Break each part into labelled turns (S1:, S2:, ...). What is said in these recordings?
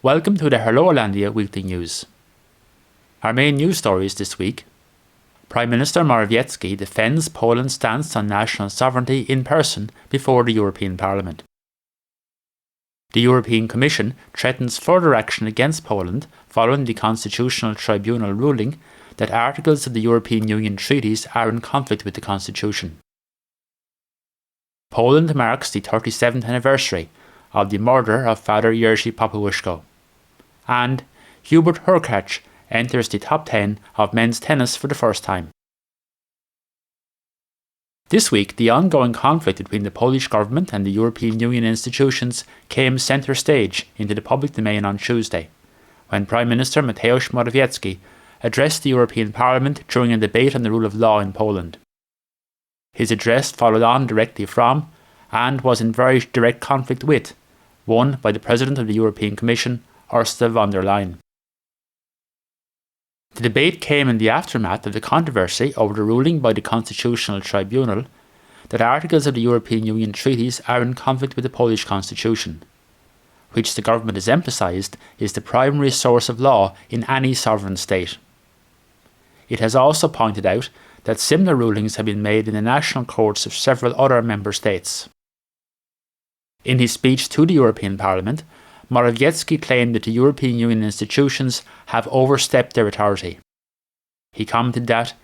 S1: Welcome to the Irlandia Weekly News. Our main news stories this week: Prime Minister Morawiecki defends Poland's stance on national sovereignty in person before the European Parliament. The European Commission threatens further action against Poland following the Constitutional Tribunal ruling that articles of the European Union treaties are in conflict with the Constitution. Poland marks the 37th anniversary of the murder of Father Jerzy Popiełuszko. And Hubert Hurkacz enters the top 10 of men's tennis for the first time. This week, the ongoing conflict between the Polish government and the European Union institutions came centre stage into the public domain on Tuesday, when Prime Minister Mateusz Morawiecki addressed the European Parliament during a debate on the rule of law in Poland. His address followed on directly from, and was in very direct conflict with, one by the President of the European Commission, Ursula von der Leyen. The debate came in the aftermath of the controversy over the ruling by the Constitutional Tribunal that articles of the European Union treaties are in conflict with the Polish Constitution, which the government has emphasised is the primary source of law in any sovereign state. It has also pointed out that similar rulings have been made in the national courts of several other member states. In his speech to the European Parliament, Marvyetsky claimed that the European Union institutions have overstepped their authority. He commented that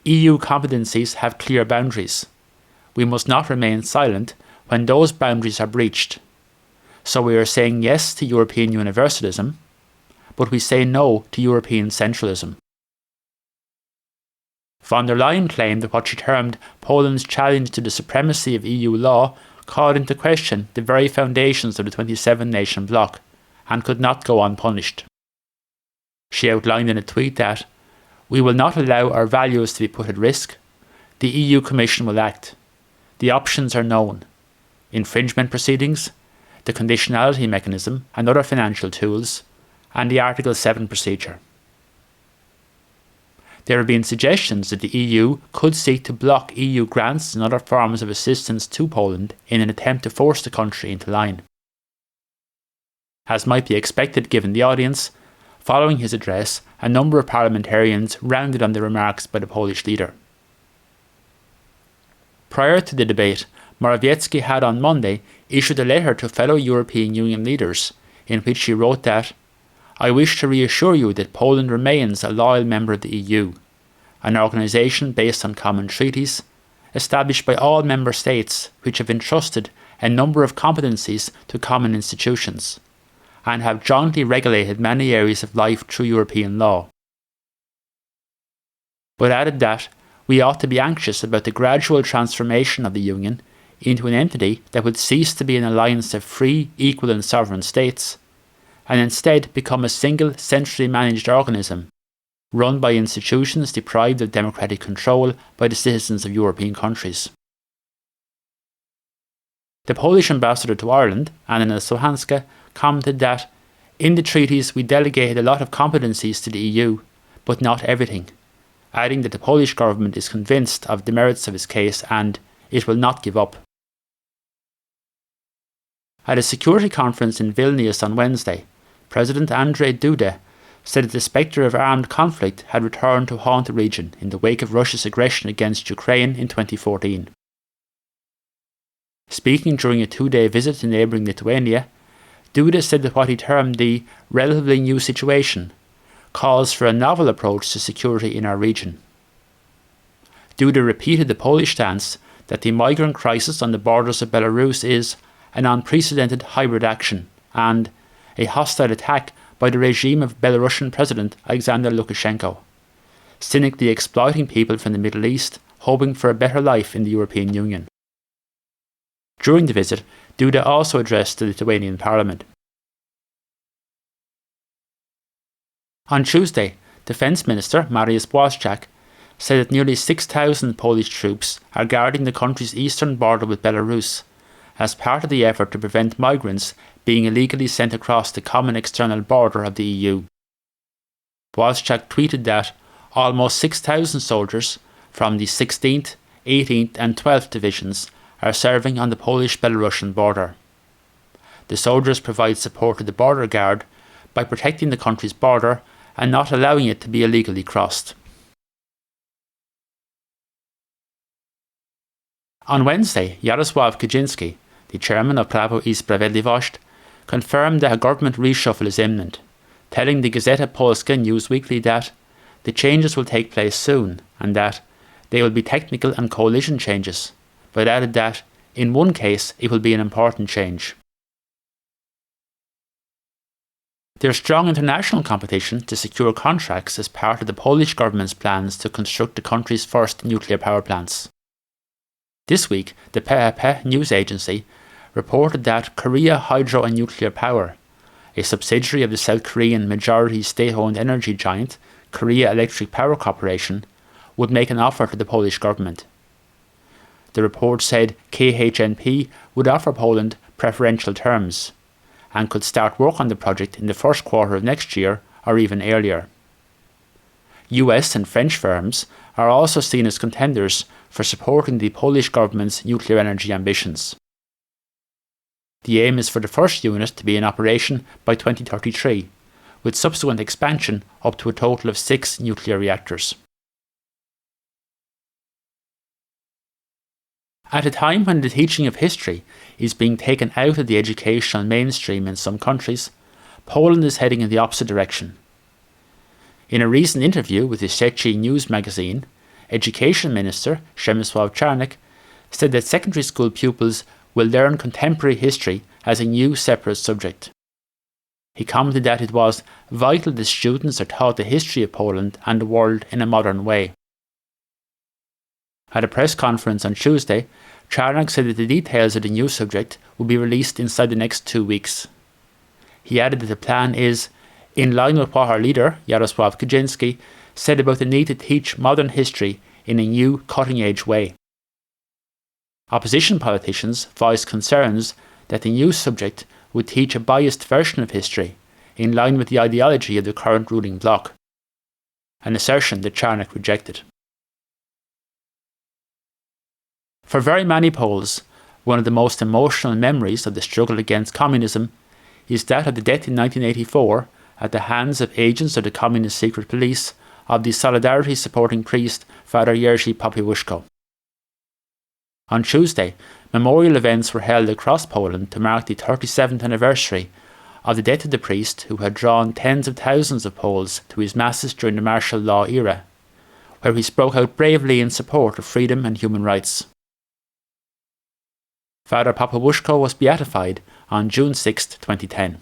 S1: EU competencies have clear boundaries. We must not remain silent when those boundaries are breached. So we are saying yes to European universalism, but we say no to European centralism. Von der Leyen claimed that what she termed Poland's challenge to the supremacy of EU law called into question the very foundations of the 27-nation bloc and could not go unpunished. She outlined in a tweet that, "We will not allow our values to be put at risk. The EU Commission will act. The options are known: infringement proceedings, the conditionality mechanism and other financial tools, and the Article 7 procedure." There have been suggestions that the EU could seek to block EU grants and other forms of assistance to Poland in an attempt to force the country into line. As might be expected given the audience, following his address, a number of parliamentarians rounded on the remarks by the Polish leader. Prior to the debate, Morawiecki had on Monday issued a letter to fellow European Union leaders in which he wrote that, "I wish to reassure you that Poland remains a loyal member of the EU, an organisation based on common treaties, established by all member states which have entrusted a number of competencies to common institutions, and have jointly regulated many areas of life through European law." But added that we ought to be anxious about the gradual transformation of the Union into an entity that would cease to be an alliance of free, equal and sovereign states, and instead become a single centrally managed organism, run by institutions deprived of democratic control by the citizens of European countries. The Polish ambassador to Ireland, Anna Sohanska, commented that, "In the treaties we delegated a lot of competencies to the EU, but not everything," adding that the Polish government is convinced of the merits of its case and it will not give up. At a security conference in Vilnius on Wednesday, President Andrzej Duda said that the spectre of armed conflict had returned to haunt the region in the wake of Russia's aggression against Ukraine in 2014. Speaking during a 2-day visit to neighbouring Lithuania, Duda said that what he termed the relatively new situation calls for a novel approach to security in our region. Duda repeated the Polish stance that the migrant crisis on the borders of Belarus is an unprecedented hybrid action and a hostile attack by the regime of Belarusian President Alexander Lukashenko, cynically exploiting people from the Middle East, hoping for a better life in the European Union. During the visit, Duda also addressed the Lithuanian Parliament. On Tuesday, Defence Minister Mariusz Błaszczak said that nearly 6,000 Polish troops are guarding the country's eastern border with Belarus as part of the effort to prevent migrants being illegally sent across the common external border of the EU. Błaszczak tweeted that almost 6,000 soldiers from the 16th, 18th and 12th Divisions are serving on the Polish-Belarusian border. The soldiers provide support to the border guard by protecting the country's border and not allowing it to be illegally crossed. On Wednesday, Jarosław Kaczyński, the chairman of Prawo i Sprawiedliwość, confirmed that a government reshuffle is imminent, telling the Gazeta Polska news weekly that the changes will take place soon and that they will be technical and coalition changes, but added that, in one case, it will be an important change. There is strong international competition to secure contracts as part of the Polish government's plans to construct the country's first nuclear power plants. This week, the PHP news agency reported that Korea Hydro and Nuclear Power, a subsidiary of the South Korean majority state-owned energy giant Korea Electric Power Corporation, would make an offer to the Polish government. The report said KHNP would offer Poland preferential terms and could start work on the project in the first quarter of next year or even earlier. US and French firms are also seen as contenders for supporting the Polish government's nuclear energy ambitions. The aim is for the first unit to be in operation by 2033, with subsequent expansion up to a total of 6 nuclear reactors. At a time when the teaching of history is being taken out of the educational mainstream in some countries, Poland is heading in the opposite direction. In a recent interview with the Sieci news magazine, Education Minister Przemysław Czarnek said that secondary school pupils will learn contemporary history as a new separate subject. He commented that it was vital that students are taught the history of Poland and the world in a modern way. At a press conference on Tuesday, Czarnek said that the details of the new subject will be released inside the next 2 weeks. He added that the plan is in line with what our leader, Jarosław Kaczyński, said about the need to teach modern history in a new, cutting-edge way. Opposition politicians voiced concerns that the new subject would teach a biased version of history, in line with the ideology of the current ruling bloc, an assertion that Czarnek rejected. For very many Poles, one of the most emotional memories of the struggle against communism is that of the death in 1984 at the hands of agents of the communist secret police of the Solidarity supporting priest Father Jerzy Popiełuszko. On Tuesday, memorial events were held across Poland to mark the 37th anniversary of the death of the priest who had drawn tens of thousands of Poles to his masses during the martial law era, where he spoke out bravely in support of freedom and human rights. Father Popiełuszko was beatified on June 6, 2010.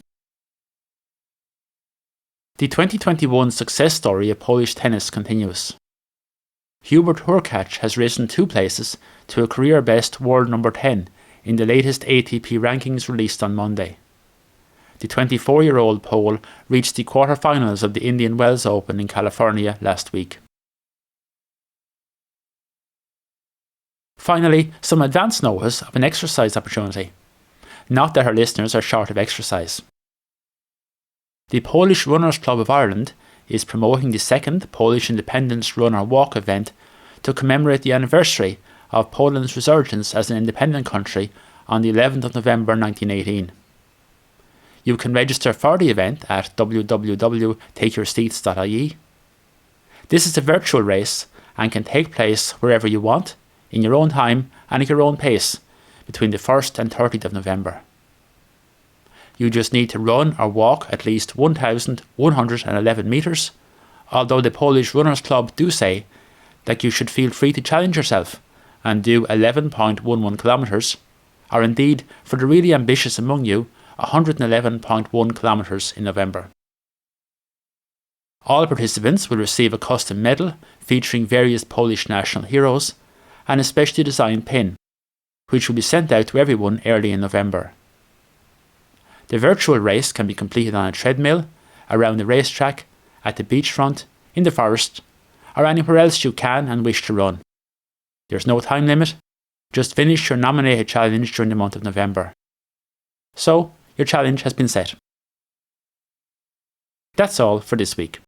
S1: The 2021 success story of Polish tennis continues. Hubert Hurkacz has risen 2 places to a career-best world number 10 in the latest ATP rankings released on Monday. The 24-year-old Pole reached the quarter-finals of the Indian Wells Open in California last week. Finally, some advance notice of an exercise opportunity. Not that our listeners are short of exercise. The Polish Runners Club of Ireland is promoting the 2nd Polish Independence Run or Walk event to commemorate the anniversary of Poland's resurgence as an independent country on the 11th of November 1918. You can register for the event at www.takeyourseats.ie. This is a virtual race and can take place wherever you want, in your own time and at your own pace, between the 1st and 30th of November. You just need to run or walk at least 1,111 metres, although the Polish Runners Club do say that you should feel free to challenge yourself and do 11.11 kilometres, or indeed, for the really ambitious among you, 111.1 kilometres in November. All participants will receive a custom medal featuring various Polish national heroes and a specially designed pin, which will be sent out to everyone early in November. The virtual race can be completed on a treadmill, around the racetrack, at the beachfront, in the forest, or anywhere else you can and wish to run. There's no time limit, just finish your nominated challenge during the month of November. So, your challenge has been set. That's all for this week.